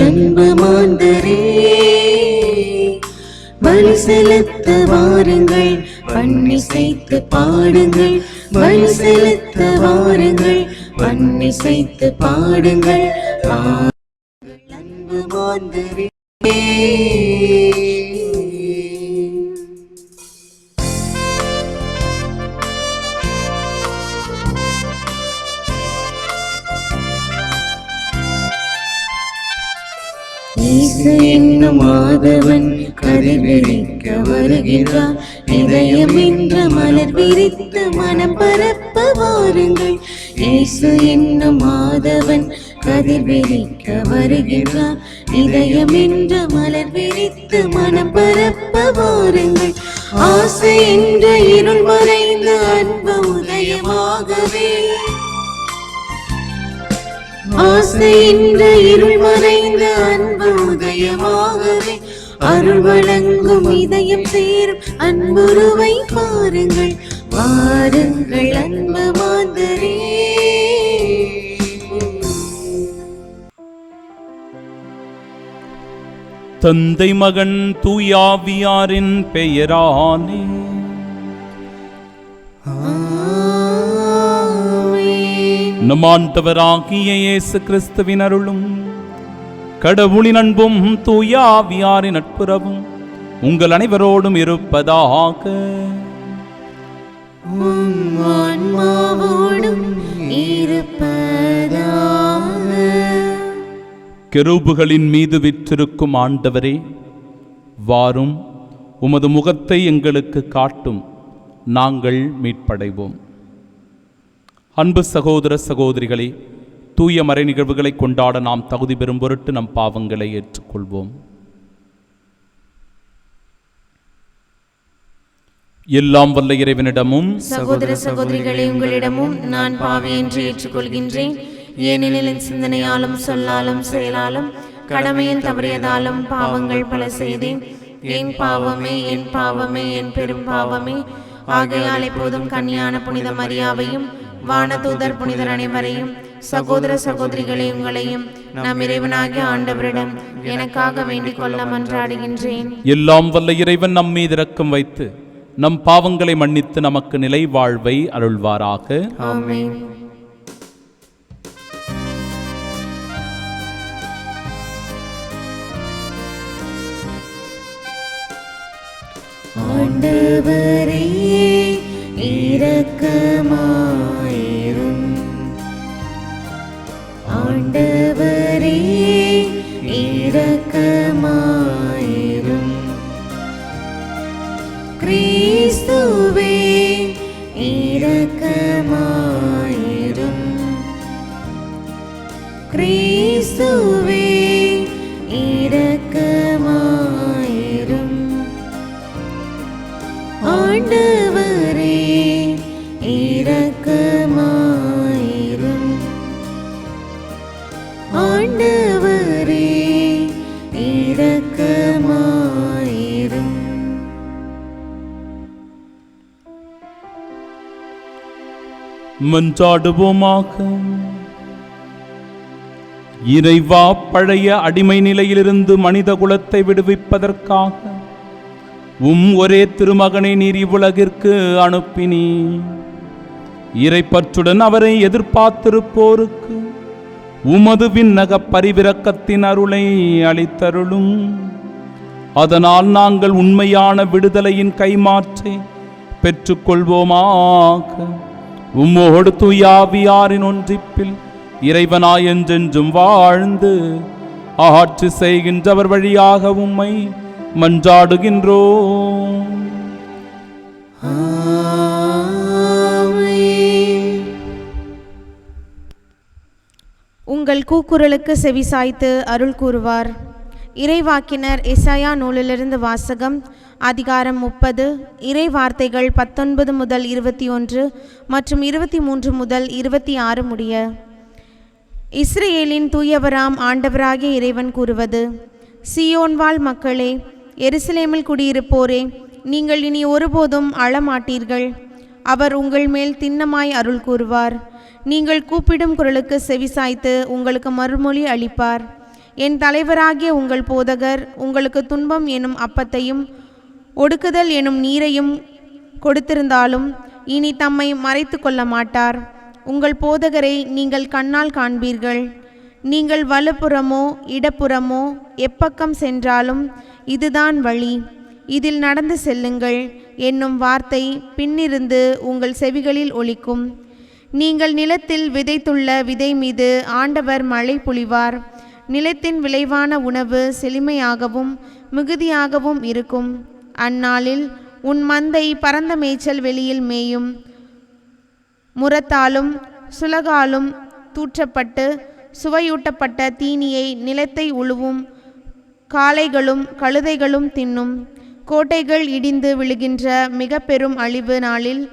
அன்பு மாந்தரே, பலி செலுத்த வாருங்கள், பன்னிசைத்து பாடுங்கள். பலி செலுத்த வாருங்கள், பன்னிசைத்து பாடுங்கள். அன்பு மாந்தரே, இயேசு என்னும் மாதவன் கதிர்விரிக்க வருகின்றார். இதயம் என்ற மலர் விரித்து மனம் பரப்ப வாருங்கள். இயேசு என்னும் மாதவன் கதிர்விரிக்க வருகின்றார். இதயம் என்ற மலர் விரித்து மனம் பரப்ப வாருங்கள். ஆசை என்ற இருள் மறைந்த அன்பு உதயமாகவே, ஆசை என்ற இருள் மறைந்த அன்பு உதயமாகவே, அருள் வழங்கும் இதயம் சேரும் அன்புருவை பாருங்கள். வாருங்கள் அன்பு மாந்தரே. தந்தை மகன் தூயாவியாரின் பெயராலே நம் ஆண்டவராகிய இயேசு கிறிஸ்துவின் அருளும் கடவுளின் அன்பும் தூயாவியாரின் நட்புறவும் உங்கள் அனைவரோடும் இருப்பதாக. கெரூபுகளின் மீது விற்றிருக்கும் ஆண்டவரே, வாரும், உமது முகத்தை எங்களுக்கு காட்டும், நாங்கள் மீட்படைவோம். அன்பு சகோதர சகோதரிகளே, தூய மறை நிகழ்வுகளை கொண்டாட நாம் தகுதி பெறும் பொருட்டு நம் பாவங்களை ஏற்றுக்கொள்வோம். எல்லாம் வல்ல இறைவனிடமும் சகோதர சகோதரிகளே உங்களிடமும் நான் பாவி என்று ஏற்றுக்கொள்கின்றேன். ஏனெனில் என் சிந்தனையாலும் சொல்லாலும் செயலாலும் கடமையின் தவறியதாலும் பாவங்கள் பல செய்தேன். என் பாவமே, என் பாவமே, என் பெரும் பாவமே. ஆகையால் எப்போதும் கன்னியான புனித மரியாவையும் வானதூதர் புனிதர் அனைவரையும் சகோதர சகோதரிகளை உங்களையும் நம் இறைவனாகிய ஆண்டவரிடம் எனக்காக வேண்டிக் கொள்ள மன்றாடுகின்றேன். எல்லாம் வல்ல இறைவன் நம் மீது இரக்கம் வைத்து நம் பாவங்களை மன்னித்து நமக்கு நிலை வாழ்வை அருள்வாராக. ஆமென். ஆண்டவரே இரக்கமாயிரும். ஆண்டவரே இரக்கமாயிரும். கிறிஸ்துவே இரக்கமாயிரும். கிறிஸ்துவே இரக்கமாயிரும். ஆண்டவரே இரக்கமாயிரும். ஆண்டவரே இரக்கமாயிரும். மன்றாடுவோமாக. இறைவா, பழைய அடிமை நிலையிலிருந்து மனித குலத்தை விடுவிப்பதற்காக ஒரே திருமகனை நீர் இவ்வுலகிற்கு அனுப்பினீ. இறைப்பற்றுடன் அவரை எதிர்பார்த்திருப்போருக்கு உமது விண்ணக பரிவிரக்கத்தின் அருளை அளித்தருளும். அதனால் நாங்கள் உண்மையான விடுதலையின் கைமாற்றை பெற்றுக்கொள்வோமாக. உம்மோடு தூயாவியாரின் ஒன்றிப்பில் இறைவனாய் என்றென்றும் வாழ்ந்து ஆட்சி செய்கின்றவர் வழியாக உம்மை மன்றாடுகின்றோம். உங்கள் கூக்குரலுக்கு செவிசாய்த்து அருள் கூறுவார். இறைவாக்கினர் எசாயா நூலிலிருந்து வாசகம். அதிகாரம் 30. இறை வார்த்தைகள் 19 முதல் 21 மற்றும் 23 முதல் 26 முடிய. இஸ்ரேலின் தூயவராம் ஆண்டவராகிய இறைவன் கூறுவது: சீயோன் வாழ் மக்களே, எருசலேமில் குடியிருப்போரே, நீங்கள் இனி ஒருபோதும் அழமாட்டீர்கள். அவர் உங்கள் மேல் திண்ணமாய் அருள் கூறுவார். நீங்கள் கூப்பிடும் குரலுக்கு செவிசாய்த்து உங்களுக்கு மறுமொழி அளிப்பார். என் தலைவராகிய உங்கள் போதகர் உங்களுக்கு துன்பம் எனும் அப்பத்தையும் ஒடுக்குதல் எனும் நீரையும் கொடுத்திருந்தாலும் இனி தம்மை மறைத்து கொள்ள மாட்டார். உங்கள் போதகரை நீங்கள் கண்ணால் காண்பீர்கள். நீங்கள் வலப்புறமோ இடப்புறமோ எப்பக்கம் சென்றாலும் இதுதான் வழி, இதில் நடந்து செல்லுங்கள் என்னும் வார்த்தை பின்னிருந்து உங்கள் செவிகளில் ஒலிக்கும். நீங்கள் நிலத்தில் விதைத்துள்ள விதை மீது ஆண்டவர் மழை பொழிவார். நிலத்தின் விளைவான உணவு செழுமையாகவும் மிகுதியாகவும் இருக்கும். அந்நாளில் உன் மந்தை பரந்த மேய்ச்சல் வெளியில் மேயும். முரத்தாலும் சுலகாலும் தூற்றப்பட்டு சுவையூட்டப்பட்ட தீனியை நிலத்தை உழுவும் காளைகளும் கழுதைகளும் தின்னும். கோட்டைகள் இடிந்து விழுகின்ற மிக பெரும் அழிவு நாளில்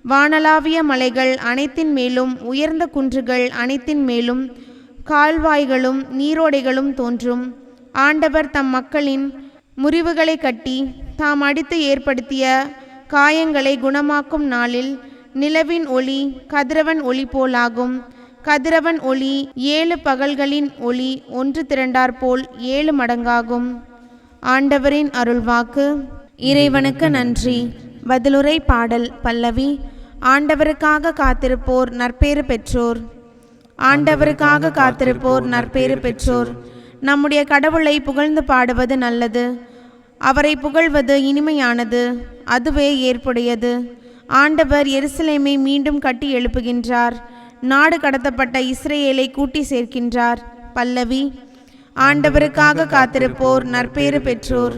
வானளாவிய மலைகள் அனைத்தின் மேலும் உயர்ந்த குன்றுகள் அனைத்தின் மேலும் கால்வாய்களும் நீரோடைகளும் தோன்றும். ஆண்டவர் தம் மக்களின் முறிவுகளை கட்டி தாம் அடித்து ஏற்படுத்திய காயங்களை குணமாக்கும் நாளில் நிலவின் ஒளி கதிரவன் ஒளி போலாகும். கதிரவன் ஒளி 7 பகல்களின் ஒளி ஒன்று திரண்டாற்போல் 7 மடங்காகும். ஆண்டவரின் அருள்வாக்கு. இறைவனுக்கு நன்றி. பதிலுரை பாடல் பல்லவி. ஆண்டவருக்காக காத்திருப்போர் நற்பேறு பெற்றோர். ஆண்டவருக்காக காத்திருப்போர் நற்பேறு பெற்றோர். நம்முடைய கடவுளை புகழ்ந்து பாடுவது நல்லது. அவரை புகழ்வது இனிமையானது, அதுவே ஏற்புடையது. ஆண்டவர் எருசலேமை மீண்டும் கட்டி எழுப்புகின்றார். நாடு கடத்தப்பட்ட இஸ்ரேலை கூட்டி சேர்க்கின்றார். பல்லவி. ஆண்டவருக்காக காத்திருப்போர் நற்பேறு பெற்றோர்.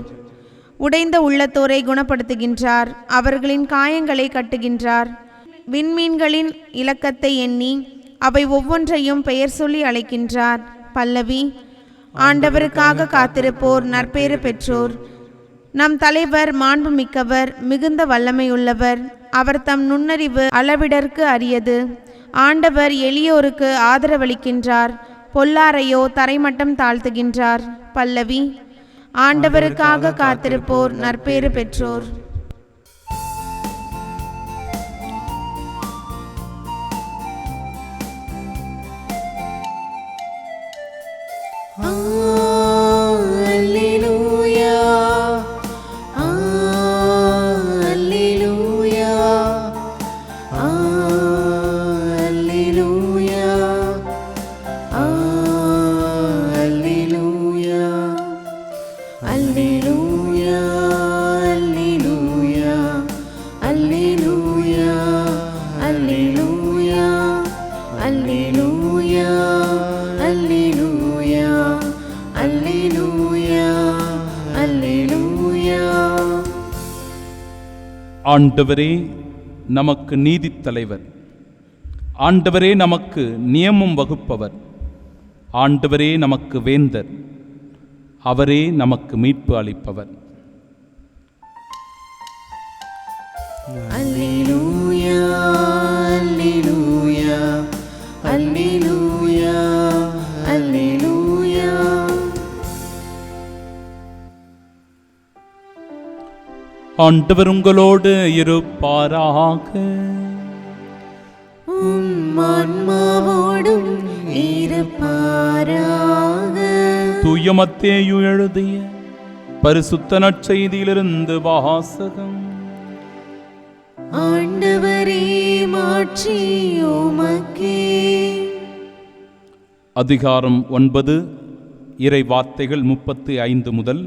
உடைந்த உள்ளத்தோரை குணப்படுத்துகின்றார். அவர்களின் காயங்களை கட்டுகின்றார். விண்மீன்களின் இலக்கத்தை எண்ணி அவை ஒவ்வொன்றையும் பெயர் சொல்லி அழைக்கின்றார். பல்லவி. ஆண்டவருக்காக காத்திருப்போர் நற்பேறு பெற்றோர். நம் தலைவர் மாண்புமிக்கவர், மிகுந்த வல்லமையுள்ளவர். அவர் தம் நுண்ணறிவு அளவிடற்கு அரியது. ஆண்டவர் எளியோருக்கு ஆதரவளிக்கின்றார், பொல்லாரையோ தரைமட்டம் தாழ்த்துகின்றார். பல்லவி. ஆண்டவருக்காக காத்திருப்போர் நற்பேறு பெற்றோர். ஆண்டவரே நமக்கு நீதித் தலைவர். ஆண்டவரே நமக்கு நியமம் வகுப்பவர். ஆண்டவரே நமக்கு வேந்தர். அவரே நமக்கு மீட்பு அளிப்பவர். அல்லேலூயா, அல்லேலூயா, அல்லேலூயா, அல்லேலூயா. ஆண்டவர் உங்களோடு இருப்பாராக. உம் ஆன்மாவோடும் இருப்பாராக. தூய மத்தேயு எழுதிய பரிசுத்த நற்செய்தியிலிருந்து வாசகம். ஆண்டவரே மாட்சி உமக்கே. அதிகாரம் 9 இறை வார்த்தைகள் 35 முதல்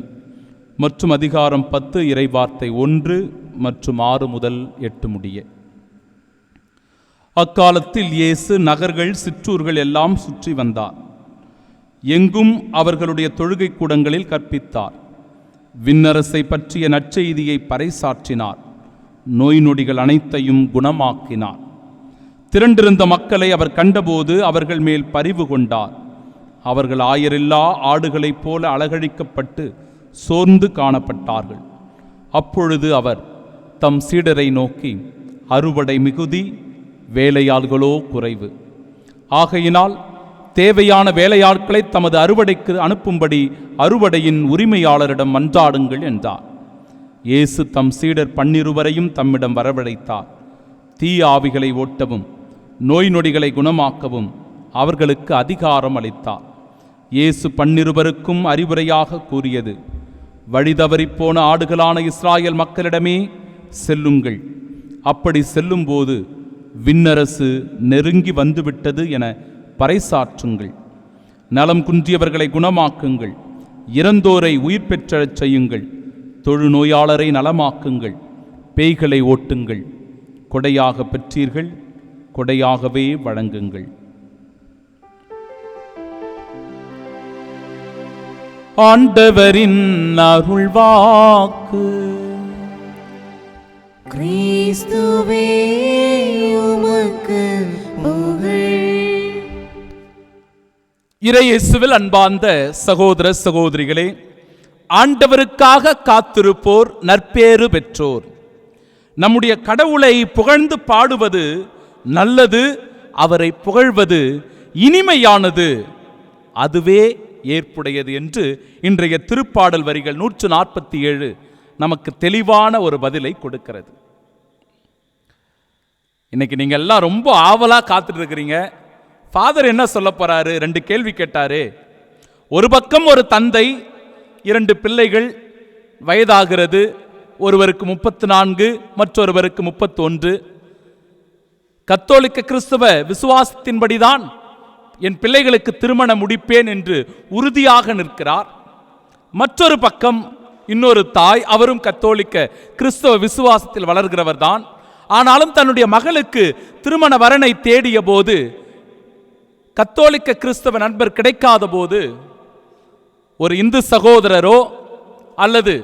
மற்றும் அதிகாரம் 10 இறை வார்த்தை 1 மற்றும் 6 முதல் 8 முடிய. அக்காலத்தில் இயேசு நகர்கள் சிற்றூர்கள் எல்லாம் சுற்றி வந்தார். எங்கும் அவர்களுடைய தொழுகை கூடங்களில் கற்பித்தார். விண்ணரசை பற்றிய நற்செய்தியை பறைசாற்றினார். நோய் நொடிகள் அனைத்தையும் குணமாக்கினார். திரண்டிருந்த மக்களை அவர் கண்டபோது அவர்கள் மேல் பரிவு கொண்டார். அவர்கள் ஆயரில்லா ஆடுகளைப் போல அலகழிக்கப்பட்டு சோர்ந்து காணப்பட்டார்கள். அப்பொழுது அவர் தம் சீடரை நோக்கி, அறுவடை மிகுதி, வேலையாள்களோ குறைவு. ஆகையினால் தேவையான வேலையாட்களை தமது அறுவடைக்கு அனுப்பும்படி அறுவடையின் உரிமையாளரிடம் மன்றாடுங்கள் என்றார். இயேசு தம் சீடர் 12 தம்மிடம் வரவழைத்தார். தீய ஆவிகளை ஓட்டவும் நோய் நொடிகளை குணமாக்கவும் அவர்களுக்கு அதிகாரம் அளித்தார். இயேசு 12 அறிவுரையாக கூறியது, வழி தவறிப்போன ஆடுகளான இஸ்ராயல் மக்களிடமே செல்லுங்கள், அப்படி செல்லும்போது விண்ணரசு நெருங்கி வந்துவிட்டது என பறைசாற்றுங்கள். நலம் குன்றியவர்களை குணமாக்குங்கள், இறந்தோரை உயிர் பெற்றச் செய்யுங்கள், தொழுநோயாளரை நலமாக்குங்கள், பேய்களை ஓட்டுங்கள். கொடையாக பெற்றீர்கள், கொடையாகவே வழங்குங்கள். ஆண்டவரின் அருள்வாக்கு. கிறிஸ்துவே உமக்கு புகழ். இறையேசுவில் அன்பார்ந்த சகோதர சகோதரிகளே, ஆண்டவருக்காக காத்திருப்போர் நற்பேறு பெற்றோர். நம்முடைய கடவுளை புகழ்ந்து பாடுவது நல்லது, அவரை புகழ்வது இனிமையானது, அதுவே ஏற்புடையது என்று இன்றைய திருப்பாடல் வரிகள் 147 நமக்கு தெளிவான ஒரு பதிலை கொடுக்கிறது. இன்னைக்கு நீங்க எல்லாம் ரொம்ப ஆவலா காத்துட்டு இருக்கிறீங்க. ஃபாதர் என்ன சொல்ல போறாரு? 2 கேள்வி கேட்டாரு. ஒரு பக்கம் ஒரு தந்தை, 2 பிள்ளைகள், வயதாகிறது, ஒருவருக்கு 34, மற்றொருவருக்கு 31. கத்தோலிக்க கிறிஸ்தவ விசுவாசத்தின்படிதான் என் பிள்ளைகளுக்கு திருமணம் முடிப்பேன் என்று உறுதியாக நிற்கிறார். மற்றொரு பக்கம் இன்னொரு தாய், அவரும் கத்தோலிக்க கிறிஸ்தவ விசுவாசத்தில் வளர்கிறவர் தான். ஆனாலும் தன்னுடைய மகளுக்கு திருமண வரனை தேடிய போது கத்தோலிக்க கிறிஸ்தவ நண்பர் கிடைக்காத போது ஒரு இந்து சகோதரரோ அல்லது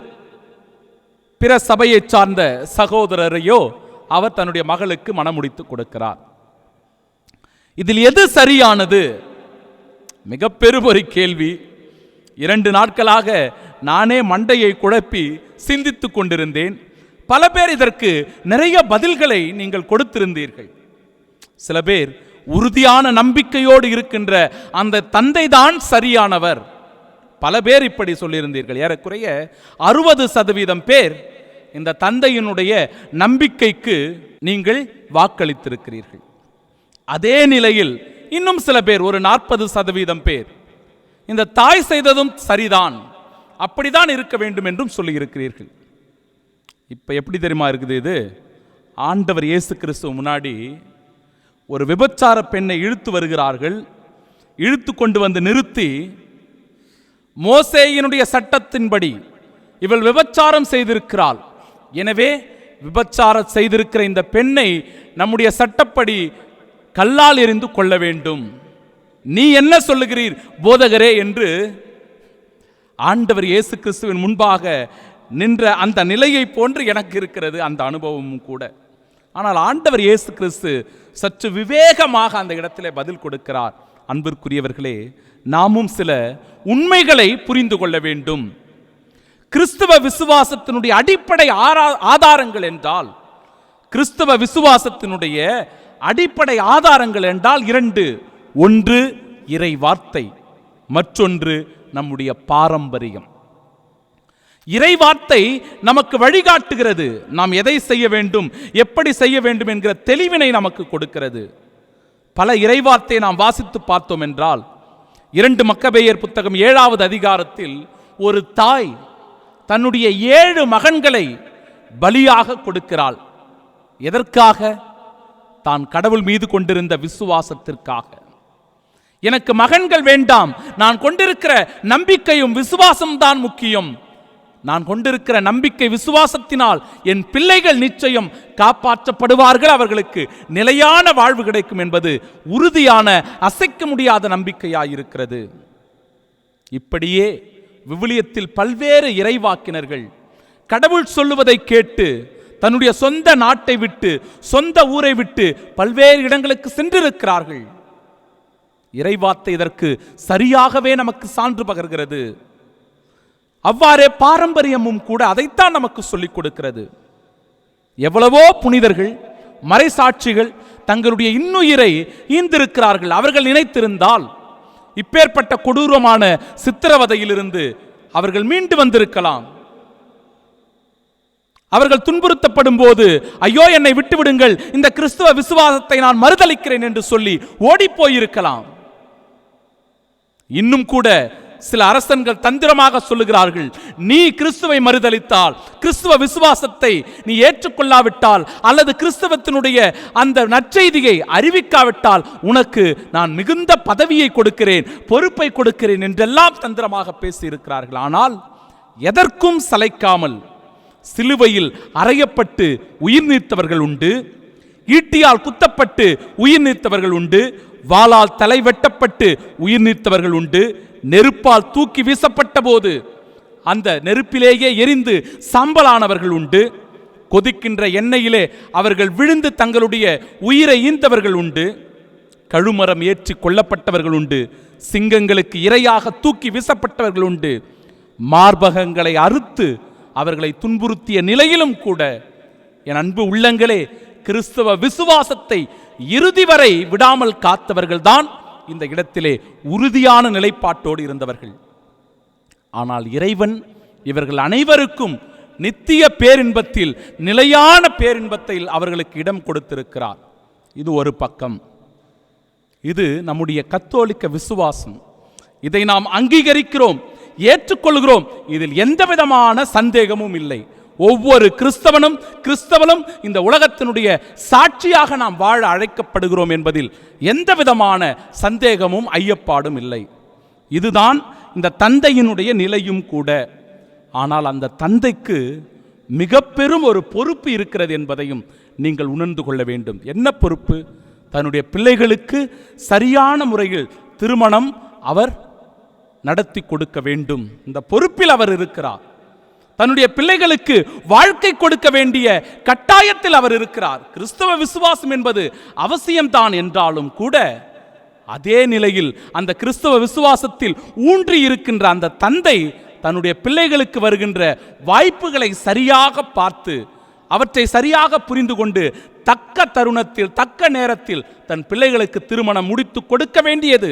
பிற சபையை சார்ந்த சகோதரரையோ அவர் தன்னுடைய மகளுக்கு மணமுடித்து கொடுக்கிறார். இதில் எது சரியானது? மிக பெரும் ஒரு கேள்வி. 2 நாட்களாக நானே மண்டையை குழப்பி சிந்தித்துக் கொண்டிருந்தேன். பல பேர் இதற்கு நிறைய பதில்களை நீங்கள் கொடுத்திருந்தீர்கள். சில பேர் உறுதியான நம்பிக்கையோடு இருக்கின்ற அந்த தந்தை தான் சரியானவர். பல பேர் இப்படி சொல்லியிருந்தீர்கள். ஏறக்குறைய 60% பேர் இந்த தந்தையினுடைய நம்பிக்கைக்கு நீங்கள் வாக்களித்திருக்கிறீர்கள். அதே நிலையில் இன்னும் சில பேர், ஒரு 40% பேர், இந்த தாய் செய்ததும் சரிதான், அப்படிதான் இருக்க வேண்டும் என்றும் சொல்லியிருக்கிறீர்கள். இப்ப எப்படி தெரியுமா இருக்குது? இது ஆண்டவர் இயேசு கிறிஸ்துவ முன்னாடி ஒரு விபச்சார பெண்ணை இழுத்து வருகிறார்கள். இழுத்து கொண்டு வந்து நிறுத்தி, மோசேயினுடைய சட்டத்தின்படி இவள் விபச்சாரம் செய்திருக்கிறாள், எனவே விபச்சாரம் செய்திருக்கிற இந்த பெண்ணை நம்முடைய சட்டப்படி கல்லால் எறிந்து கொள்ள வேண்டும். நீ என்ன சொல்லுகிறீர் போதகரே என்று ஆண்டவர் இயேசு கிறிஸ்துவின் முன்பாக நின்ற அந்த நிலையை போன்று எனக்கு இருக்கிறது அந்த அனுபவமும் கூட. ஆனால் ஆண்டவர் இயேசு கிறிஸ்து சற்று விவேகமாக அந்த இடத்திலே பதில் கொடுக்கிறார். அன்பிற்குரியவர்களே, நாமும் சில உண்மைகளை புரிந்து கொள்ள வேண்டும். கிறிஸ்தவ விசுவாசத்தினுடைய அடிப்படை ஆதாரங்கள் என்றால், கிறிஸ்தவ விசுவாசத்தினுடைய அடிப்படை ஆதாரங்கள் என்றால் 2. ஒன்று இறை வார்த்தை, மற்றொன்று நம்முடைய பாரம்பரியம். இறை வார்த்தை நமக்கு வழிகாட்டுகிறது. நாம் எதை செய்ய வேண்டும், எப்படி செய்ய வேண்டும் என்கிற தெளிவினை நமக்கு கொடுக்கிறது. பல இறைவார்த்தையை நாம் வாசித்து பார்த்தோம் என்றால், 2 மக்கபேயர் புத்தகம் 7வது அதிகாரத்தில் ஒரு தாய் தன்னுடைய 7 மகன்களை பலியாக கொடுக்கிறாள். எதற்காக? தான் கடவுள் மீது கொண்டிருந்த விசுவாசத்திற்காக. எனக்கு மகன்கள் வேண்டாம், நான் கொண்டிருக்கிற நம்பிக்கையும் விசுவாசம் தான் முக்கியம். நான் கொண்டிருக்கிற நம்பிக்கை விசுவாசத்தினால் என் பிள்ளைகள் நிச்சயம் காப்பாற்றப்படுவார்கள், அவர்களுக்கு நிலையான வாழ்வு கிடைக்கும் என்பது உறுதியான அசைக்க முடியாத நம்பிக்கையாயிருக்கிறது. இப்படியே விவிலியத்தில் பல்வேறு இறைவாக்கினர்கள் கடவுள் சொல்லுவதை கேட்டு தன்னுடைய சொந்த நாட்டை விட்டு, சொந்த ஊரை விட்டு பல்வேறு இடங்களுக்கு சென்றிருக்கிறார்கள். இறைவார்த்தை இதற்கு சரியாகவே நமக்கு சான்று பகர்கிறது. அவ்வாறே பாரம்பரியமும் கூட அதைத்தான் நமக்கு சொல்லிக் கொடுக்கிறது. எவ்வளவோ புனிதர்கள், மறைசாட்சிகள் தங்களுடைய இன்னுயிரை ஈந்திருக்கிறார்கள். அவர்கள் நினைத்திருந்தால் இப்பேற்பட்ட கொடூரமான சித்திரவதையிலிருந்து அவர்கள் மீண்டு வந்திருக்கலாம். அவர்கள் துன்புறுத்தப்படும் போது, ஐயோ என்னை விட்டுவிடுங்கள், இந்த கிறிஸ்துவ விசுவாசத்தை நான் மறுதலிக்கிறேன் என்று சொல்லி ஓடி போயிருக்கலாம். இன்னும் கூட சில அரசன்கள் தந்திரமாக சொல்லுகிறார்கள், நீ கிறிஸ்துவை மறுதலித்தால், கிறிஸ்துவ விசுவாசத்தை நீ ஏற்றுக்கொள்ளாவிட்டால், அல்லது கிறிஸ்தவத்தினுடைய அந்த நற்செய்தியை அறிவிக்காவிட்டால் உனக்கு நான் மிகுந்த பதவியை கொடுக்கிறேன், பொறுப்பை கொடுக்கிறேன் என்றெல்லாம் தந்திரமாக பேசியிருக்கிறார்கள். ஆனால் எதற்கும் சளைக்காமல் சிலுவையில் அறையப்பட்டு உயிர் நீத்தவர்கள் உண்டு, ஈட்டியால் குத்தப்பட்டு உயிர் நீத்தவர்கள் உண்டு, வாளால் தலை வெட்டப்பட்டு உயிர் நீத்தவர்கள் உண்டு, நெருப்பால் தூக்கி வீசப்பட்ட போது அந்த நெருப்பிலேயே எரிந்து சாம்பலானவர்கள் உண்டு, கொதிக்கின்ற எண்ணெயிலே அவர்கள் விழுந்து தங்களுடைய உயிரை ஈந்தவர்கள் உண்டு, கழுமரம் ஏற்றி கொல்லப்பட்டவர்கள் உண்டு, சிங்கங்களுக்கு இரையாக தூக்கி வீசப்பட்டவர்கள் உண்டு, மார்பகங்களை அறுத்து அவர்களை துன்புறுத்திய நிலையிலும் கூட என் அன்பு உள்ளங்களே, கிறிஸ்தவ விசுவாசத்தை இறுதி வரை விடாமல் காத்தவர்கள் தான் இந்த இடத்திலே உறுதியான நிலைப்பாட்டோடு இருந்தவர்கள். ஆனால் இறைவன் இவர்கள் அனைவருக்கும் நித்திய பேரின்பத்தில், நிலையான பேரின்பத்தில் அவர்களுக்கு இடம் கொடுத்திருக்கிறார். இது ஒரு பக்கம். இது நம்முடைய கத்தோலிக்க விசுவாசம். இதை நாம் அங்கீகரிக்கிறோம், ஏற்றுக்கொள்கிறோம். இதில் எந்த விதமான சந்தேகமும் இல்லை. ஒவ்வொரு கிறிஸ்தவனும் இந்த உலகத்தினுடைய சாட்சியாக நாம் வாழ அழைக்கப்படுகிறோம் என்பதில் எந்த விதமான சந்தேகமும் ஐயப்பாடும் இல்லை. இதுதான் இந்த தந்தையினுடைய நிலையும் கூட. ஆனால் அந்த தந்தைக்கு மிக பெரும் ஒரு பொறுப்பு இருக்கிறது என்பதையும் நீங்கள் உணர்ந்து கொள்ள வேண்டும். என்ன பொறுப்பு? தன்னுடைய பிள்ளைகளுக்கு சரியான முறையில் திருமணம் அவர் நடத்தி கொடுக்க வேண்டும். இந்த பொறுப்பில் அவர் இருக்கிறார். தன்னுடைய பிள்ளைகளுக்கு வாழ்க்கை கொடுக்க வேண்டிய கட்டாயத்தில் அவர் இருக்கிறார். கிறிஸ்தவ விசுவாசம் என்பது அவசியம்தான் என்றாலும் கூட அதே நிலையில் அந்த கிறிஸ்தவ விசுவாசத்தில் ஊன்றி இருக்கின்ற அந்த தந்தை தன்னுடைய பிள்ளைகளுக்கு வருகின்ற வாய்ப்புகளை சரியாக பார்த்து, அவற்றை சரியாக புரிந்து கொண்டு, தக்க தருணத்தில் தக்க நேரத்தில் தன் பிள்ளைகளுக்கு திருமணம் முடித்து கொடுக்க வேண்டியது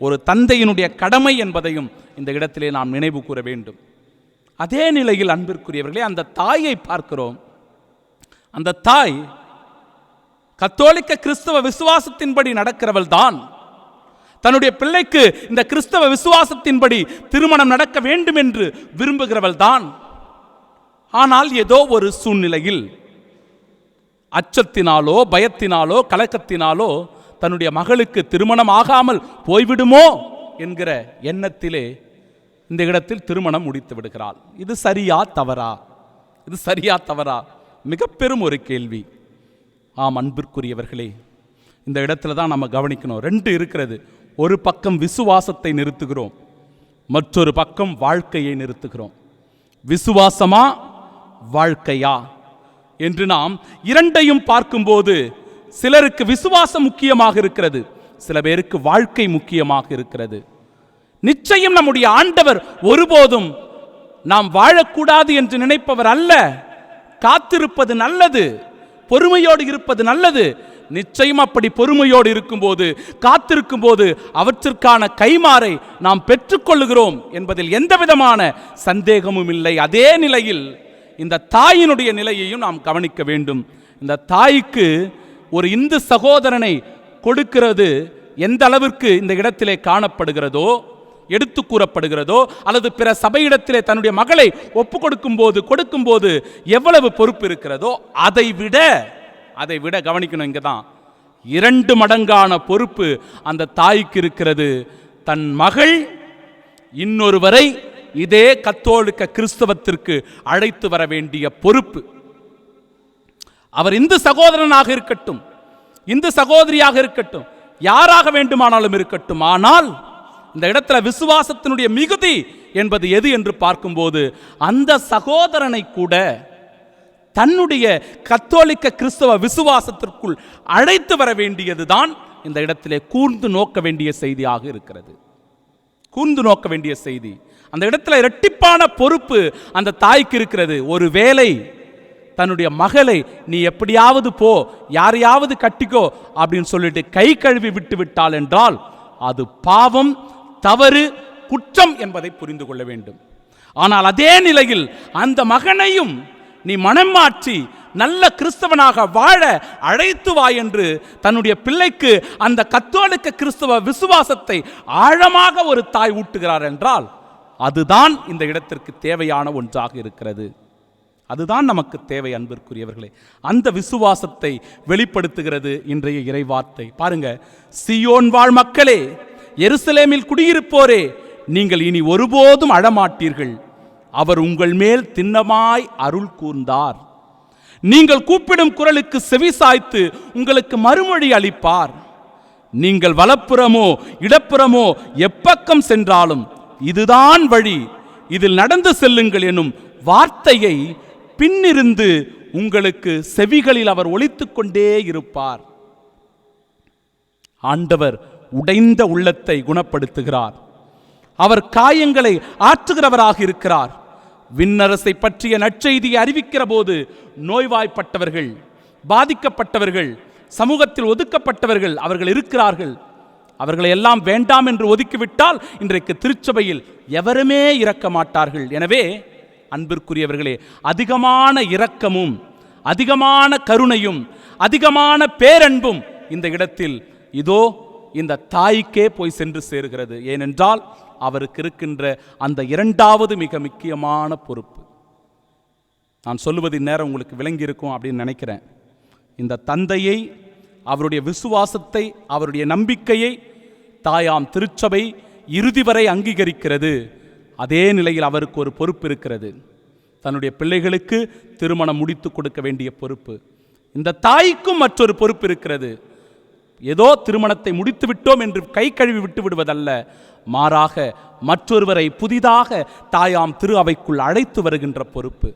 ஒரு தந்தையினுடைய கடமை என்பதையும் இந்த இடத்திலே நாம் நினைவு கூற வேண்டும். அதே நிலையில் அன்பிற்குரியவர்களே, அந்த தாயை பார்க்கிறோம். அந்த தாய் கத்தோலிக்க கிறிஸ்தவ விசுவாசத்தின்படி நடக்கிறவள் தான். தன்னுடைய பிள்ளைக்கு இந்த கிறிஸ்தவ விசுவாசத்தின்படி திருமணம் நடக்க வேண்டும் என்று விரும்புகிறவள் தான். ஆனால் ஏதோ ஒரு சூழ்நிலையில் அச்சத்தினாலோ பயத்தினாலோ கலக்கத்தினாலோ தன்னுடைய மகளுக்கு திருமணம் ஆகாமல் போய்விடுமோ என்கிற எண்ணத்திலே இந்த இடத்தில் திருமணம் முடித்து விடுகிறாள். இது சரியா தவறா? இது சரியா தவறா? மிக பெரும் ஒரு கேள்வி. ஆம் அன்பிற்குரியவர்களே, இந்த இடத்துல தான் நம்ம கவனிக்கணும். ரெண்டு இருக்கிறது. ஒரு பக்கம் விசுவாசத்தை நிறுத்துகிறோம், மற்றொரு பக்கம் வாழ்க்கையை நிறுத்துகிறோம். விசுவாசமா வாழ்க்கையா என்று நாம் இரண்டையும் பார்க்கும்போது சிலருக்கு விசுவாசம் முக்கியமாக இருக்கிறது, சில பேருக்கு வாழ்க்கை முக்கியமாக இருக்கிறது. நிச்சயம் நம்முடைய ஆண்டவர் ஒருபோதும் நாம் வாழக்கூடாது என்று நினைப்பவர் அல்ல. காத்திருப்பது நல்லது, பொறுமையோடு இருப்பது நல்லது. நிச்சயம் அப்படி பொறுமையோடு இருக்கும்போது, காத்திருக்கும் போது அவற்றிற்கான கைமாறை நாம் பெற்றுக்கொள்ளுகிறோம் என்பதில் எந்த விதமான சந்தேகமும் இல்லை. அதே நிலையில் இந்த தாயினுடைய நிலையையும் நாம் கவனிக்க வேண்டும். இந்த தாய்க்கு ஒரு இந்து சகோதரனை கொடுக்கிறது எந்த அளவிற்கு இந்த இடத்திலே காணப்படுகிறதோ, எடுத்து கூறப்படுகிறதோ, அல்லது பிற சபையிடத்திலே தன்னுடைய மகளை ஒப்பு கொடுக்கும்போது எவ்வளவு பொறுப்பு இருக்கிறதோ அதை விட கவனிக்கணும். இங்கே தான் 2 மடங்கான பொறுப்பு அந்த தாய்க்கு இருக்கிறது. தன் மகள் இன்னொருவரை இதே கத்தோலிக்க கிறிஸ்தவத்திற்கு அழைத்து வர வேண்டிய பொறுப்பு. அவர் இந்து சகோதரனாக இருக்கட்டும், இந்து சகோதரியாக இருக்கட்டும், யாராக வேண்டுமானாலும் இருக்கட்டும். ஆனால் இந்த இடத்துல விசுவாசத்தினுடைய மிகுதி என்பது எது என்று பார்க்கும்போது அந்த சகோதரனை கூட தன்னுடைய கத்தோலிக்க கிறிஸ்தவ விசுவாசத்திற்குள் அழைத்து வர வேண்டியதுதான் இந்த இடத்திலே கூர்ந்து நோக்க வேண்டிய செய்தியாக இருக்கிறது. கூர்ந்து நோக்க வேண்டிய செய்தி. அந்த இடத்துல இரட்டிப்பான பொறுப்பு அந்த தாய்க்கு இருக்கிறது. ஒருவேளை தன்னுடைய மகளை நீ எப்படியாவது போ, யாரையாவது கட்டிக்கோ அப்படின்னு சொல்லிட்டு கை கழுவி விட்டு விட்டாள் என்றால் அது பாவம், தவறு, குற்றம் என்பதை புரிந்து கொள்ள வேண்டும். ஆனால் அதே நிலையில் அந்த மகனையும் நீ மனம் மாற்றி நல்ல கிறிஸ்தவனாக வாழ அழைத்து வா என்று தன்னுடைய பிள்ளைக்கு அந்த கத்தோலிக்க கிறிஸ்தவ விசுவாசத்தை ஆழமாக ஒரு தாய் ஊட்டுகிறார் என்றால் அதுதான் இந்த இடத்திற்கு தேவையான ஒன்றாக இருக்கிறது. அதுதான் நமக்கு தேவை அன்பிற்குரியவர்களே. அந்த விசுவாசத்தை வெளிப்படுத்துகிறது இன்றைய இறைவார்த்தை. பாருங்க, சியோன் வாழ் மக்களே, எருசலேமில் குடியிருப்போரே, நீங்கள் இனி ஒருபோதும் அழமாட்டீர்கள். அவர் உங்கள் மேல் திண்ணமாய் அருள் கூர்ந்தார். நீங்கள் கூப்பிடும் குரலுக்கு செவிசாய்த்து உங்களுக்கு மறுமொழி அளிப்பார். நீங்கள் வலப்புறமோ இடப்புறமோ எப்பக்கம் சென்றாலும் இதுதான் வழி, இதில் நடந்து செல்லுங்கள் எனும் வார்த்தையை பின்னிருந்து உங்களுக்கு செவிகளில் அவர் ஒலித்துக் கொண்டே இருப்பார். ஆண்டவர் உடைந்த உள்ளத்தை குணப்படுத்துகிறார். அவர் காயங்களை ஆற்றுகிறவராக இருக்கிறார். விண்ணரசை பற்றிய நற்செய்தியை அறிவிக்கிற போது நோய்வாய்ப்பட்டவர்கள், பாதிக்கப்பட்டவர்கள், சமூகத்தில் ஒதுக்கப்பட்டவர்கள் அவர்கள் இருக்கிறார்கள். அவர்களை எல்லாம் வேண்டாம் என்று ஒதுக்கிவிட்டால் இன்றைக்கு திருச்சபையில் எவருமே இறக்க மாட்டார்கள். எனவே அன்பிற்குரியவர்களே, அதிகமான இரக்கமும் அதிகமான கருணையும் அதிகமான பேரன்பும் இந்த இடத்தில் இதோ இந்த தாய்க்கே போய் சென்று சேருகிறது. ஏனென்றால் அவருக்கு இருக்கின்ற அந்த இரண்டாவது மிக முக்கியமான பொறுப்பு. நான் சொல்லுவது இந்நேரம் உங்களுக்கு விளங்கி இருக்கும் அப்படின்னு நினைக்கிறேன். இந்த தந்தையை, அவருடைய விசுவாசத்தை, அவருடைய நம்பிக்கையை தாயாம் திருச்சபை இறுதி வரை அங்கீகரிக்கிறது. அதே நிலையில் அவருக்கு ஒரு பொறுப்பு இருக்கிறது. தன்னுடைய பிள்ளைகளுக்கு திருமணம் முடித்து கொடுக்க வேண்டிய பொறுப்பு. இந்த தாய்க்கும் மற்றொரு பொறுப்பு இருக்கிறது. ஏதோ திருமணத்தை முடித்து விட்டோம் என்று கை கழுவி விட்டு விடுவதல்ல, மாறாக மற்றொருவரை புதிதாக தாயாம் திரு அவைக்குள் அழைத்து வருகின்ற பொறுப்பு.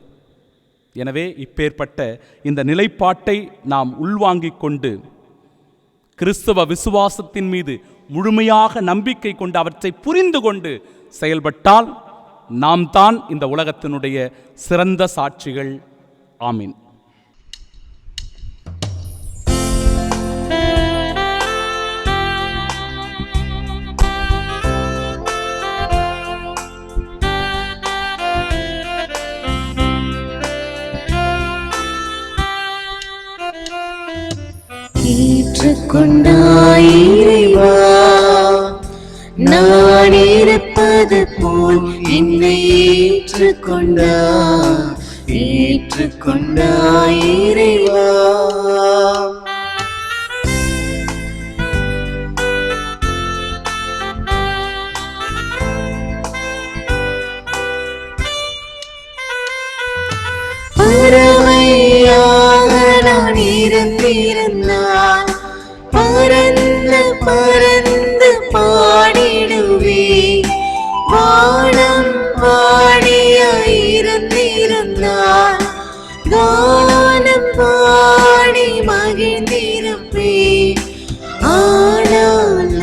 எனவே இப்பேற்பட்ட இந்த நிலைப்பாட்டை நாம் உள்வாங்கிக் கொண்டு கிறிஸ்தவ விசுவாசத்தின் மீது முழுமையாக நம்பிக்கை கொண்டு அவற்றை புரிந்து கொண்டு செயல்பட்டால் நாம் தான் இந்த உலகத்தினுடைய சிறந்த சாட்சிகள். ஆமீன். ஏற்றுக்கொண்டாய் இறைவா, நான் இருப்பது போல் என்னை ஏற்றுக்கொண்டாய் இறைவா. பறவையாக நான் இருந்திருந்தால் பறந்து பறந்து பாடிடுவேன். வானம் பாடியிருந்திருந்தால் கானம் பாடி மகிழ்ந்திருப்பேன். ஆனால்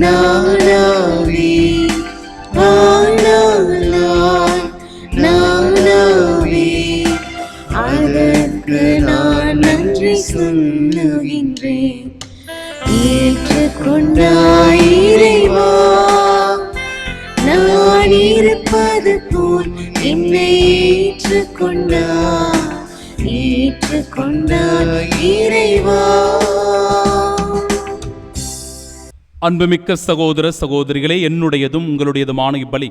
நானாவே அதற்கு நான் நன்றி சொல்லுகின்றேன். ஏற்றுக்கொண்டாய் இறைவா, நான் இருப்பது போல் என்னை ஏற்றுக்கொண்டாய் இறைவா. அன்புமிக்க சகோதர சகோதரிகளே, என்னுடையதும் உங்களுடையதுமான இப்பலி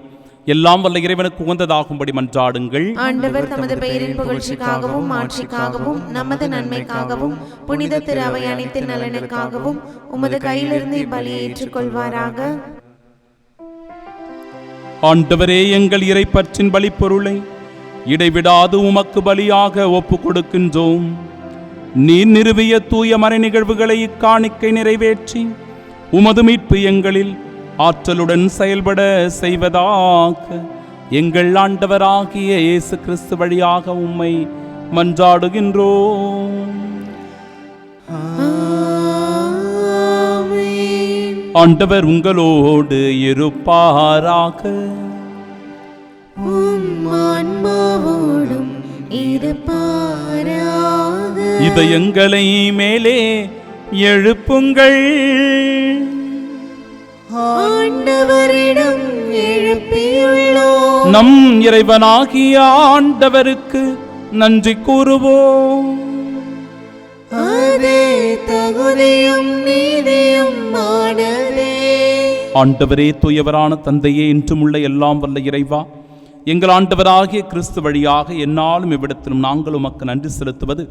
எல்லாம் வல்ல இறைவனுக்கு உகந்ததாகும்படி மன்றாடுங்கள். ஆண்டவர் தமது பெயரின் புகழ்ச்சிக்காகவும் மாட்சிக்காகவும் நமது நன்மைக்காகவும் புனித திரு அவை அனைத்தின் நலனுக்காகவும் உமது கையிலிருந்து இப்பலியை ஏற்றுக்கொள்வாராக. ஆண்டவரே, எங்கள் இறைப்பற்றின் பலிப்பொருளை இடைவிடாது உமக்கு பலியாக ஒப்பு கொடுக்கின்றோம். நீர் நிறுவிய தூய மறை நிகழ்வுகளை இக்காணிக்கை நிறைவேற்றி உமது மீட்பு எங்களில் ஆற்றலுடன் செயல்பட செய்வதாக எங்கள் ஆண்டவராகிய இயேசு கிறிஸ்து வழியாக உம்மை மன்றாடுகின்றோம். ஆண்டவர் உங்களோடு இருப்பாராக. இதயங்களை மேலே எழுப்புங்கள். ஆண்டவரிடம் எழுப்பியுள்ளோம். நம் இறைவனாகிய ஆண்டவருக்கு நன்றி கூறுவோம். அதே தகுதியும் நீதியும் ஆனதே. ஆண்டவரே, தூயவரான தந்தையே, இன்றும் உள்ள எல்லாம் வல்ல இறைவா, எங்கள் ஆண்டவராகிய கிறிஸ்து வழியாக எந்நாளும் இவ்விடத்திலும் நாங்கள் உமக்கு நன்றி செலுத்துவது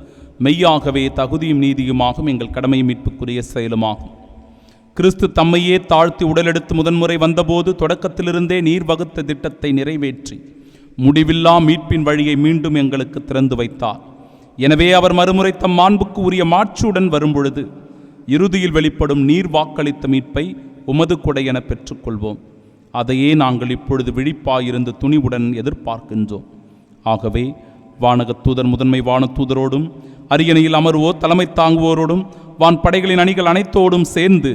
மெய்யாகவே தகுதியும் நீதியுமாகும், எங்கள் கடமை மீட்புக்குரிய செயலுமாகும். கிறிஸ்து தம்மையே தாழ்த்தி உடலெடுத்து முதன்முறை வந்தபோது தொடக்கத்திலிருந்தே நீர் வகுத்த திட்டத்தை நிறைவேற்றி முடிவில்லா மீட்பின் வழியை மீண்டும் எங்களுக்கு திறந்து வைத்தார். எனவே அவர் மறுமுறை தம் மாண்புக்கு உரிய மாட்சியுடன் வரும்பொழுது இறுதியில் வெளிப்படும் நீர் வாக்களித்த மீட்பை உமது கொடை என பெற்றுக்கொள்வோம். அதையே நாங்கள் இப்பொழுது விழிப்பாயிருந்து துணிவுடன் எதிர்பார்க்கின்றோம். ஆகவே வானகத் தூதர் முதன்மை வானதூதரோடும் அரியணையில் அமர்வோர் தலைமை தாங்குவோரோடும் வான் படைகளின் அணிகள் அனைத்தோடும் சேர்ந்து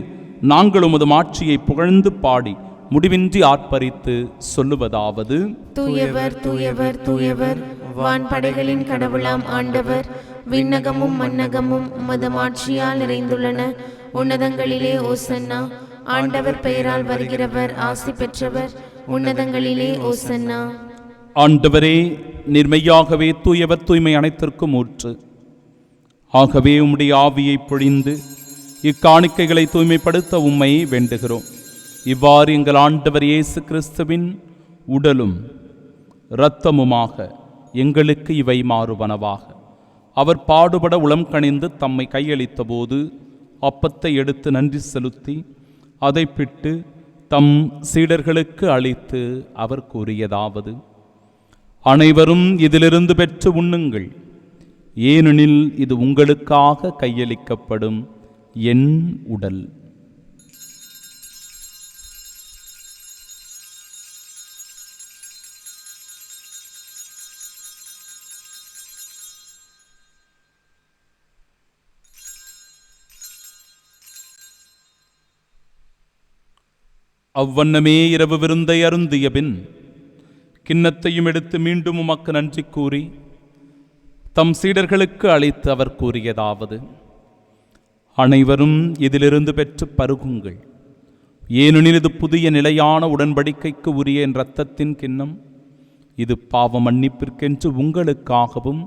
நாங்கள் உமது மாட்சியை புகழ்ந்து பாடி முடிவின்றி ஆர்ப்பரித்து சொல்லுவதாவது: தூயவர் தூயவர் தூயவர், வான் படைகளின் கடவுளாம் ஆண்டவர். விண்ணகமும் மண்ணகமும் உமது மாட்சியால் நிறைந்துள்ளன. உன்னதங்களிலே ஓசன்னா. ஆண்டவர் பெயரால் வருகிறவர் ஆசி பெற்றவர். உன்னதங்களிலே ஓசன்னா. ஆண்டவரே, நிர்மையாகவே தூயவர், தூய்மை அனைத்திற்கும் ஊற்று. ஆகவே உம்முடைய ஆவியை பொழிந்து இக்காணிக்கைகளை தூய்மைப்படுத்த உம்மை வேண்டுகிறோம். இவ்வாறு எங்கள் ஆண்டவர் இயேசு கிறிஸ்துவின் உடலும் இரத்தமுமாக எங்களுக்கு இவை மாறுவனவாக. அவர் பாடுபட உளம் கனிந்து தம்மை கையளித்த போது அப்பத்தை எடுத்து நன்றி செலுத்தி அதை பிட்டு தம் சீடர்களுக்கு அளித்து அவர் கூறியதாவது: அனைவரும் இதிலிருந்து பெற்று உண்ணுங்கள், ஏனெனில் இது உங்களுக்காக கையளிக்கப்படும் என் உடல். அவ்வண்ணமே இரவு விருந்தை அருந்திய பின் கிண்ணத்தையும் எடுத்து மீண்டும் உமக்கு நன்றி கூறி தம் சீடர்களுக்கு அளித்து அவர் கூறியதாவது: அனைவரும் இதிலிருந்து பெற்று பருகுங்கள், ஏனெனில் இது புதிய நிலையான உடன்படிக்கைக்கு உரிய என் இரத்தத்தின் கிண்ணம். இது பாவ மன்னிப்பிற்கென்று உங்களுக்காகவும்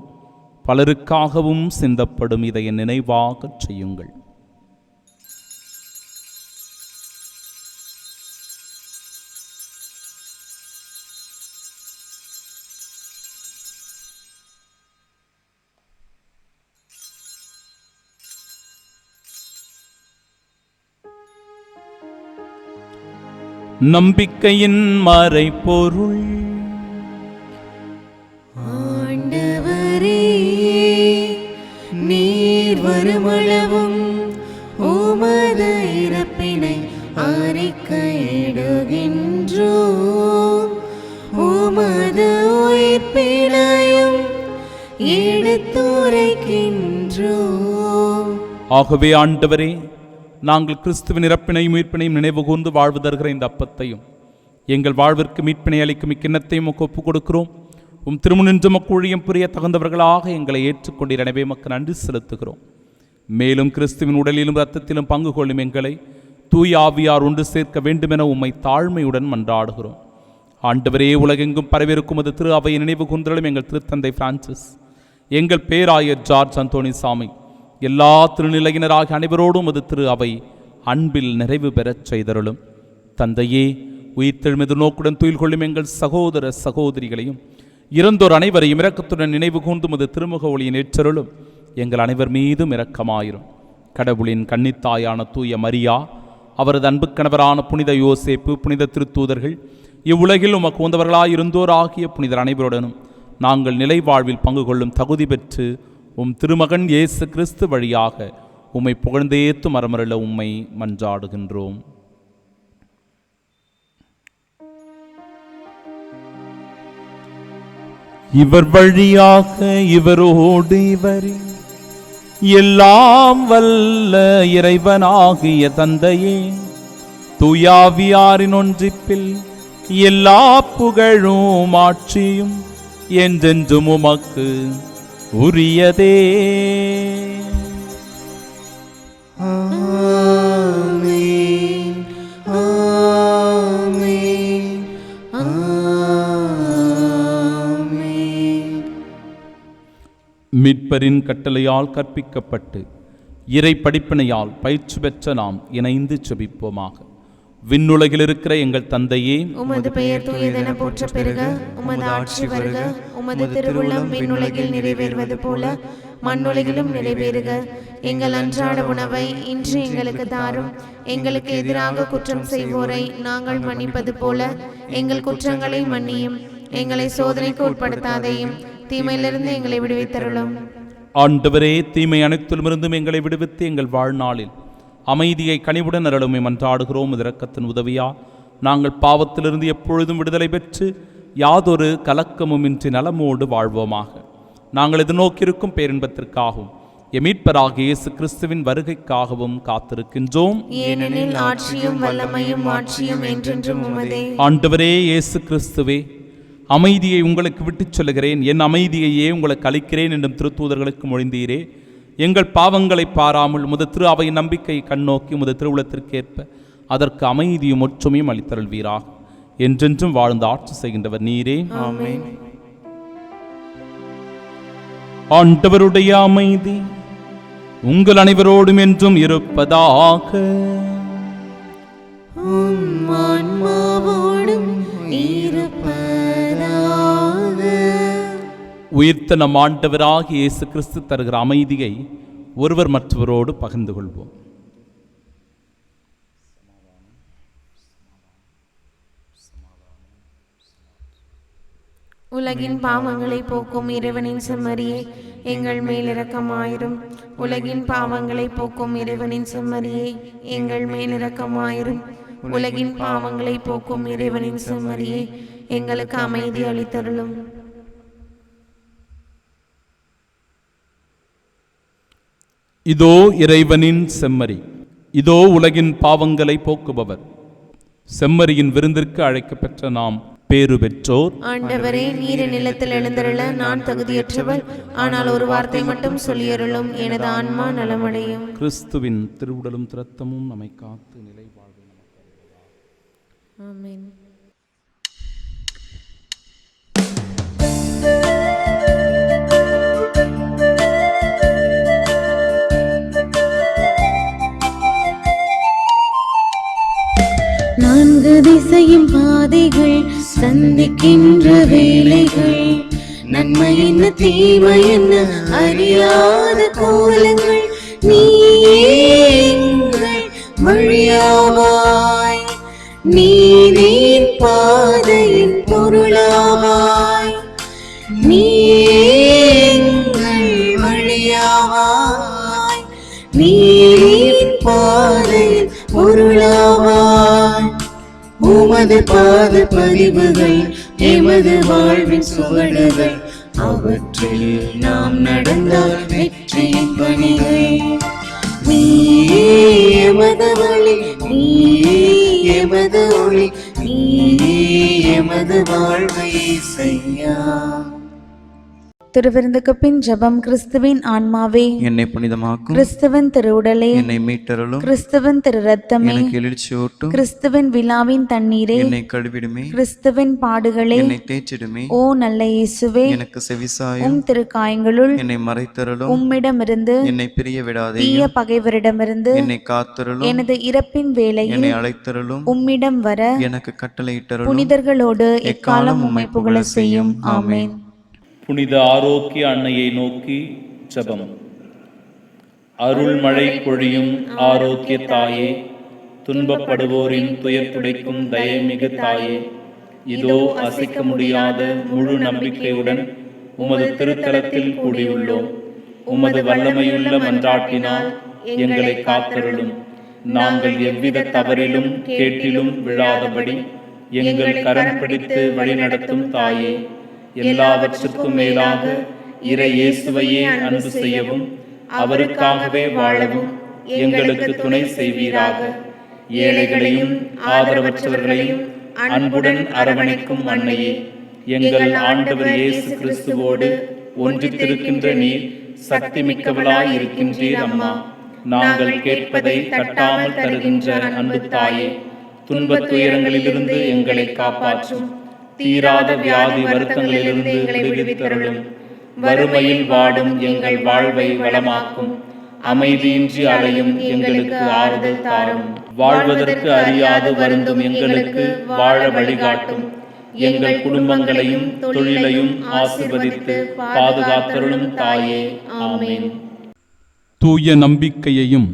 பலருக்காகவும் சிந்தப்படும். இதை என் நினைவாகச் செய்யுங்கள். நம்பிக்கையின் மறைபொருள். ஆண்டவரே, நீர் வருமளவும் உமது இறப்பினை அறிக்கையிடுகின்றோம், உமது உயிர்ப்பினையும் எடுத்துரைக்கின்றோம். ஆகவே ஆண்டவரே, நாங்கள் கிறிஸ்துவின் இறப்பினையும் மீட்பினையும் நினைவு கூர்ந்து வாழ்வு தருகிற இந்த அப்பத்தையும் எங்கள் வாழ்விற்கு மீட்பினை அளிக்கும் இக்கிண்ணத்தையும் ஒப்புக் கொடுக்கிறோம். உம் திருமுனின்று மக்கூழியம் புரிய தகுந்தவர்களாக எங்களை ஏற்றுக்கொண்டீர். எனவே மக்கு நன்றி செலுத்துகிறோம். மேலும் கிறிஸ்துவின் உடலிலும் இரத்தத்திலும் பங்கு கொள்ளும் எங்களை தூய ஆவியார் ஒன்று சேர்க்க வேண்டுமென உம்மை தாழ்மையுடன் மன்றாடுகிறோம். ஆண்டவரே, உலகெங்கும் பரவிருக்கும் அது திரு அவையை நினைவு கூர்ந்தலும் எங்கள் திருத்தந்தை பிரான்சிஸ், எங்கள் பேராயர் ஜார்ஜ் அந்தோணி சாமி, எல்லா திருநிலையினராகிய அனைவரோடும் அது திரு அவை அன்பில் நிறைவு பெறச் செய்தருளும். தந்தையே, உயிர்த்தெழுமெது நோக்குடன் துயில் கொள்ளும் எங்கள் சகோதர சகோதரிகளையும் இறந்தோர் அனைவரையும் இரக்கத்துடன் நினைவு கூர்ந்தும் அது திருமுக ஒளியின் ஏற்றருளும். எங்கள் அனைவர் மீதும் இரக்கமாயிரும். கடவுளின் கன்னித்தாயான தூய மரியா, அவரது அன்பு கணவரான புனித யோசேப்பு, புனித திருத்தூதர்கள், இவ்வுலகில் உமக்கு உந்தவர்களாயிருந்தோர் ஆகிய புனிதர் அனைவருடனும் நாங்கள் நிலை வாழ்வில் பங்கு கொள்ளும் தகுதி பெற்று உம் திருமகன் இயேசு கிறிஸ்து வழியாக உம்மை புகழ்ந்தேத்து மரமருள உம்மை மன்றாடுகின்றோம். இவர் வழியாக இவரோடு இவரில் எல்லாம் வல்ல இறைவனாகிய தந்தையே, தூயாவியாரின் ஒன்றிப்பில் எல்லா புகழும் ஆட்சியும் என்றென்றும் உமக்கு உரியதே. ஆமென், ஆமென், ஆமென். மீட்பரின் கட்டளையால் கற்பிக்கப்பட்டு இறை படிப்பினையால் பயிற்சி பெற்ற நாம் இணைந்து செபிப்போமாக. விண்ணுலகில் இருக்கிற எங்கள் தந்தையே, உமது பெயர் தூயதென போற்ற பெருக, உமது ஆட்சி வருக, உமது திருவுள்ளம் விண்ணுலகில் நிறைவேறுவது போல மண்ணுலகிலும் நிறைவேறுக. எங்கள் அன்றாட உணவை இன்று எங்களுக்கு தாரும். எங்களுக்கு எதிராக குற்றம் செய்வோரை நாங்கள் மன்னிப்பது போல எங்கள் குற்றங்களை மன்னியும். எங்களை சோதனைக்கு உட்படுத்தாதையும், தீமையிலிருந்து எங்களை விடுவித்தருளும். ஆண்டவரே, தீமை அனைத்திலுமிருந்தும் எங்களை விடுவித்து எங்கள் வாழ்நாளில் அமைதியை கனிவுடன் அருளுமை மன்றாடுகிறோம். இரக்கத்தின் உதவியா நாங்கள் பாவத்திலிருந்து எப்பொழுதும் விடுதலை பெற்று யாதொரு கலக்கமுமின்றி நலமோடு வாழ்வோமாக. நாங்கள் எதிர்நோக்கியிருக்கும் பேரின்பத்திற்காகவும் எமீட்பராகிய இயேசு கிறிஸ்துவின் வருகைக்காகவும் காத்திருக்கின்றோம். ஏனெனில் ஆட்சியும் வல்லமையும் மாட்சியும் என்றென்றும் உமதே. ஆண்டவரே இயேசு கிறிஸ்துவே, அமைதியை உங்களுக்கு விட்டுச் சொல்லுகிறேன், என் அமைதியையே உங்களுக்கு அளிக்கிறேன் என்றும் திருத்தூதர்களுக்கு மொழிந்தீரே. எங்கள் பாவங்களை பாராமல் உமது திரு அவையின் நம்பிக்கை கண்ணோக்கி உமது திருவுளத்திற்கேற்ப அதற்கு அமைதியும் ஒற்றுமையும் அளித்தருள்வீராக. என்றென்றும் வாழ்ந்து ஆட்சி செய்கின்றவர் நீரே. ஆமென். ஆண்டவருடைய அமைதி உங்கள் அனைவரோடும் என்றும் இருப்பதாக. உம் ஆன்மாவோடும் இருப்பதாக. உயிர்த்த நம் ஆண்டவராகிய இயேசு கிறிஸ்து தருகிற அமைதியை ஒருவர் மற்றவரோடு பகிர்ந்து கொள்வோம். உலகின் பாவங்களை போக்கும் இறைவனின் செம்மறியே, எங்கள் மேல் இரக்கமாயிரும். உலகின் பாவங்களை போக்கும் இறைவனின் செம்மறியே, எங்கள் மேல் இரக்கமாயிரும். உலகின் பாவங்களை போக்கும் இறைவனின் செம்மறியே, எங்களுக்கு அமைதி அளித்தருளும். இதோ இறைவனின் செம்மறி, இதோ உலகின் பாவங்களை போக்குபவர். செம்மறியின் விருந்திற்கு அழைக்கப்பெற்ற நாம் பேறு பெற்றோர். ஆண்டவரே, நீர் நிலத்தில் எழுந்தருள நான் தகுதியற்றவள். ஆனால் ஒரு வார்த்தை மட்டும் சொல்லியருளும், எனது ஆன்மா நலமடையும். கிறிஸ்துவின் திருவுடலும் இரத்தமும் நம்மை காத்து நிலை வாழ்வு. ஆமென். நான்கு திசையும் பாதைகள் சந்திக்கின்ற வேளைகள், நன்மை என்ன தீமை என்ன அறியாத கோலங்கள், நீயே எங்கள் வழியாவாய், நீரின் பாதையின் பொருளாவாய், நீயே எங்கள் வழியாவாய், நீரின் பாதையின் பொருளாவாய். உமது பாத பதிவுகள் எமது வாழ்வின் சுவடுகள், அவற்றில் நாம் நடந்தால் வெற்றியின் பணிகள். நீயே எமது வழி, நீயே எமது ஒளி, நீயே எமது வாழ்வை செய்யா. திருவிருந்துக்கு பின் ஜெபம். கிறிஸ்துவின் ஆன்மாவே என்னை புனிதமாக்கும், கிறிஸ்துவின் திருவுடலே என்னை மீட்டருளும், கிறிஸ்துவின் திரு ரத்தமே எனக்கு எழுச்சியூட்டும், கிறிஸ்துவின் விழாவின் தண்ணீரே என்னை கழுவிடுமே, கிறிஸ்துவின் பாடுகளே என்னை தேய்ச்சிடுமே, ஓ நல்ல இயேசுவே எனக்கு செவிசாயும், உம் திருக்காயங்களுள் என்னை மறைத்தருளும், உம்மிடமிருந்து என்னை பிரிய விடாதே, தீய பகைவரிடமிருந்து என்னை காத்தருளும், எனது இறப்பின் வேளையில் என்னை அழைத்தருளும், உம்மிடம் வர எனக்கு கட்டளையிட்டருளும், புனிதர்களோடு எக்காலம் உம்மை புகழ செய்யும். ஆமென். புனித ஆரோக்கிய அன்னையை நோக்கி ஜெபம். அருள்மழை பொழியும் ஆரோக்கிய தாயே, துன்பப்படுவோரின் துயர் துடைக்கும் தயமிகு தாயே, இதோ அசைக்க முடியாத முழு நம்பிக்கையுடன் உமது திருத்தலத்தில் கூடியுள்ளோம். உமது வல்லமையுள்ள மன்றாட்டினால் எங்களை காத்தருளும். நாங்கள் எவ்வித தவறிலும் கேட்டிலும் விழாதபடி எங்கள் கரம் பிடித்து வழிநடத்தும் தாயே, எல்லாவற்றுக்கும் மேலாக இறை இயேசுவையே அன்பு செய்யவும் அவருக்காகவே வாழவும் எங்களுக்கு துணை செய்வீராக. ஏழைகளையும் ஆதரவற்றவர்களையும் அன்புடன் அரவணைக்கும் அன்னையே, எங்கள் ஆண்டவர் இயேசு கிறிஸ்துவோடு ஒன்றித்திருக்கின்ற நீர் சக்தி மிக்கவளாய் இருக்கின்றீர் அம்மா. நாங்கள் கேட்பதை தட்டாமல் தருகின்ற அன்பு தாயே, துன்பத் துயரங்களிலிருந்து எங்களை காப்பாற்றும். தீராத வியாதி வருத்தங்களிலிருந்து எங்களை விடுவித்தருளும். வறுமையில் வாடும் எங்கள் வாழ்வை வளமாக்கும். அமைதியின்றி அலையும் எங்களுக்கு ஆறுதல் தாரும். வாழ்வதற்கு அறியாது வருந்தும் எங்களுக்கு வாழ வழிகாட்டும். எங்கள் குடும்பங்களையும் தொழிலையும் ஆசீர்வதித்து பாதுகாத்தருளும் தாயே. ஆமென். தூய நம்பிக்கையையும்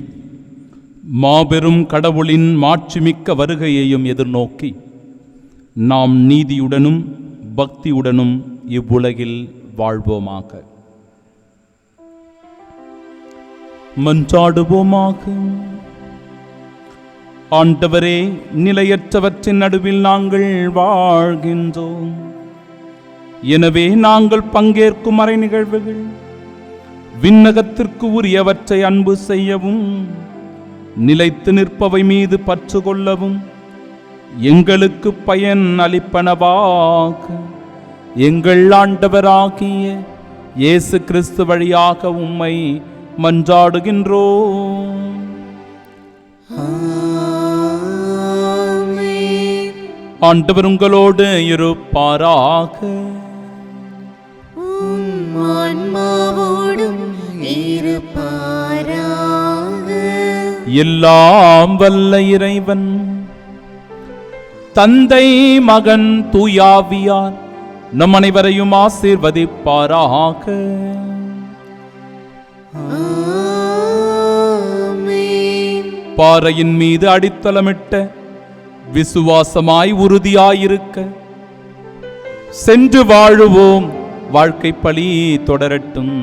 மாபெரும் கடவுளின் மாட்சிமிக்க வருகையையும் எதிர்நோக்கி நாம் நீதியுடனும் பக்தியுடனும் இவ்வுலகில் வாழ்வோமாக. மன்றாடுவோமாக. ஆண்டவரே, நிலையற்றவற்றின் நடுவில் நாங்கள் வாழ்கின்றோம். எனவே நாங்கள் பங்கேற்கும் மறை நிகழ்வுகள் விண்ணகத்திற்கு உரியவற்றை அன்பு செய்யவும் நிலைத்து நிற்பவை மீது பற்று கொள்ளவும் எங்களுக்கு பயன் அளிப்பனவாக எங்கள் ஆண்டவராகிய இயேசு கிறிஸ்து வழியாக உம்மை மன்றாடுகின்றோம். ஆண்டவர் உங்களோடு இருப்பாராக. ஆன்மாவோடும் இருப்பாராக. எல்லாம் வல்ல இறைவன் தந்தை, மகன், தூயாவியார் நம் அனைவரையும் ஆசீர்வதிப்பாராக. பாறையின் மீது அடித்தளமிட்ட விசுவாசமாய் உறுதியாயிருக்க சென்று வாழுவோம். வாழ்க்கை பலி தொடரட்டும்.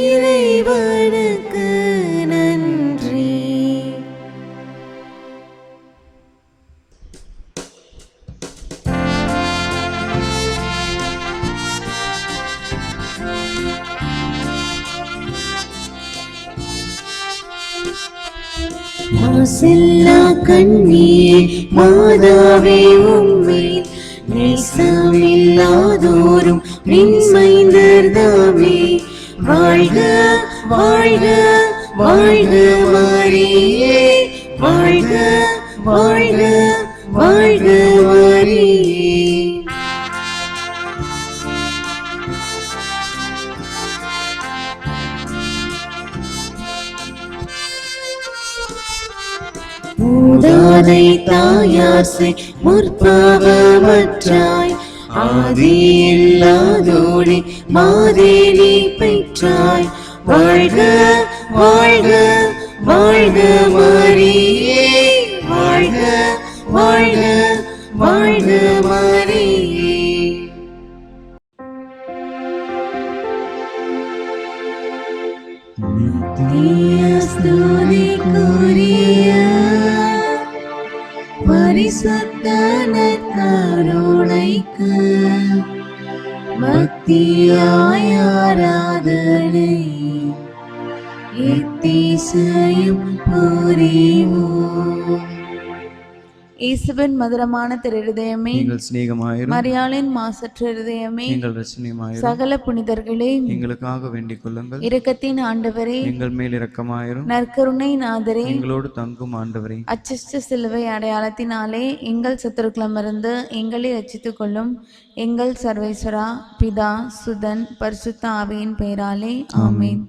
இறைவனுக்கு நன்றி. மாசில்லா கண்ணியே மாதாவே, உம்மை நேசமில்லாதோரும் நின்மைந்தர்தாமே. வாழ்க வாழ்க வாழ்க மரியே, வாழ்க வாழ்க வாழ்க மரியே. மூதாதை தாயாசை முற்பாவமற்றாய், ஆதியில்லாதோடி மாதேனி பெற்றாய். வாழ்க வாழ்க வாழ்க மரியே, வாழ்க வாழ்க வாழ்க மரியே. நித்திய ஸ்துதிக்குரிய பரிசுத்த நற்கருணைக்கு பக்தியாய் ஆராதனை எத்திசையும் புரிவோம். இயேசுவின் மதுரமான திருஹிருதயமே, எங்கள் சிநேகமாயிரும். மரியாளின் மாசற்ற இருதயமே, எங்கள் ரட்சணியமாயிரும். சகல புனிதர்களே, எங்களுக்காக வேண்டிக் கொள்ளுங்கள். இரக்கத்தின் ஆண்டவரே, எங்கள் மேல் இரக்கமாயிரும். நற்கருணை நாதரே, எங்களோடு தங்கும் ஆண்டவரே, அச்சிஷ்ட சிலுவை அடையாளத்தினாலே எங்கள் சத்துருக்களமிருந்து எங்களை ரட்சித்துக் கொள்ளும். எங்கள் சர்வேஸ்வரா, பிதா, சுதன், பரிசுத்த ஆவியின் பெயராலே ஆமென்.